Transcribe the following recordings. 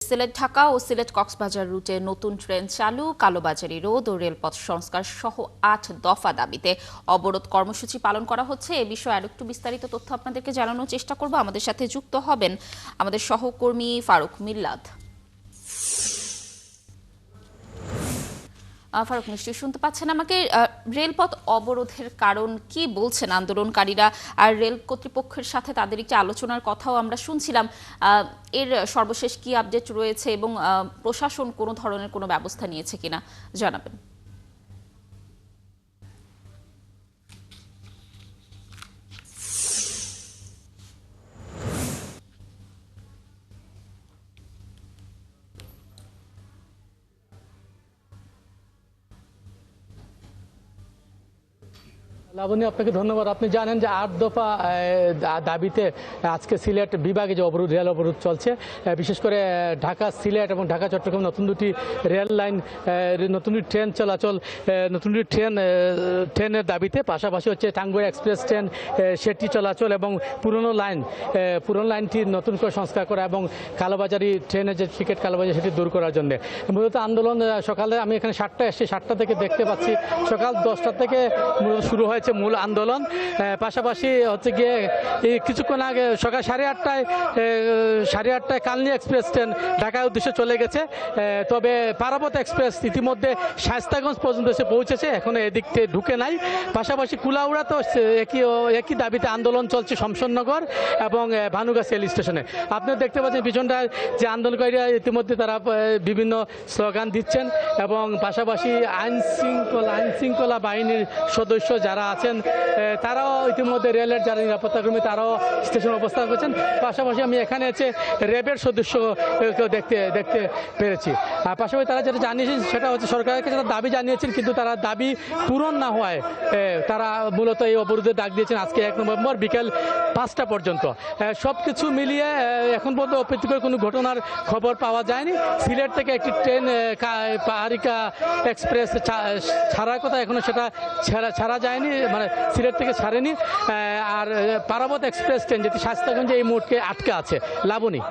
সিলেট ঢাকা ও সিলেট কক্সবাজার রুটে নতুন ট্রেন চালু, কালোবাজারি রোড ও রেলপথ সংস্কার সহ ৮ দফা দাবিতে অবরোধ কর্মসূচি পালন করা হচ্ছে। এ বিষয়ে আরেকটু বিস্তারিত তথ্য আপনাদেরকে জানানোর চেষ্টা করব। আমাদের সাথে যুক্ত হবেন আমাদের সহকর্মী ফারুক মিল্লাত। ফারুক, নিশ্চয়ই শুনতে পাচ্ছেন আমাকে। রেলপথ অবরোধের কারণ কি বলছেন আন্দোলনকারীরা, আর রেল কর্তৃপক্ষের সাথে তাদের একটি আলোচনার কথাও আমরা শুনছিলাম। এর সর্বশেষ কি আপডেট রয়েছে এবং প্রশাসন কোনো ধরনের কোনো ব্যবস্থা নিয়েছে কিনা জানাবেন। লাবণী, আপনাকে ধন্যবাদ। আপনি জানেন যে ৮ দফা দাবিতে আজকে সিলেট বিভাগে যে অবরোধ, রেল অবরোধ চলছে। বিশেষ করে ঢাকা সিলেট এবং ঢাকা চট্টগ্রাম নতুন দুটি রেল লাইন, নতুন দুটি ট্রেন চলাচল, নতুন দুটি ট্রেনের দাবিতে, পাশাপাশি হচ্ছে টাঙ্গুয়ার এক্সপ্রেস ট্রেন সেটি চলাচল এবং পুরনো লাইনটি নতুন করে সংস্কার করা এবং কালোবাজারি ট্রেনের যে টিকিট কালোবাজারি সেটি দূর করার জন্য মূলত আন্দোলন। সকালে আমি এখানে 7টায় এসেছি, 7টা থেকে দেখতে পাচ্ছি সকাল 10টা থেকে মূলত শুরু হয়েছে মূল আন্দোলন। পাশাপাশি হচ্ছে গিয়ে কিছুক্ষণ আগে সকাল 8:30টায় কালনী এক্সপ্রেস ট্রেন ঢাকার উদ্দেশ্যে চলে গেছে। তবে পারাবত এক্সপ্রেস ইতিমধ্যে শায়েস্তাগঞ্জ পর্যন্ত এসে পৌঁছেছে, এখনো এদিক থেকে ঢুকে নাই। পাশাপাশি কুলাউড়া তো একই দাবিতে আন্দোলন চলছে শমশননগর এবং ভানুগাছ রেল স্টেশনে। আপনি দেখতে পাচ্ছেন পিছনটায় যে আন্দোলনকারীরা ইতিমধ্যে তারা বিভিন্ন স্লোগান দিচ্ছেন এবং পাশাপাশি আইন শৃঙ্খলা বাহিনীর সদস্য যারা আছেন তারাও ইতিমধ্যে রেলের যারা নিরাপত্তাকর্মী তারাও স্টেশনে অবস্থান করছেন। পাশাপাশি আমি এখানে আছে র্যাবের সদস্যকেও দেখতে পেরেছি। পাশাপাশি তারা যেটা জানিয়েছেন সেটা হচ্ছে সরকারের কাছে দাবি জানিয়েছেন, কিন্তু তারা দাবি পূরণ না হওয়ায় তারা মূলত এই অবরোধে ডাক দিয়েছেন আজকে 1 নভেম্বর বিকেল 5টা পর্যন্ত। সব কিছু মিলিয়ে এখন পর্যন্ত অপ্রীতিকর কোনো ঘটনার খবর পাওয়া যায়নি। সিলেট থেকে একটি ট্রেন পাহাড়িকা এক্সপ্রেস ছাড়ার কথা, এখনো সেটা ছাড়া যায়নি, মানে সিলেট থেকে ছাড়েনি। আর পারাবত এক্সপ্রেস ট্রেন যেটি শায়েস্তাগঞ্জে এই মুহূর্তে আটকে আছে। লাবণী।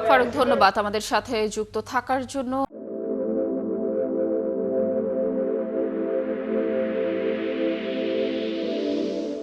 ফারুক, ধন্যবাদ আমাদের সাথে যুক্ত থাকার জন্য।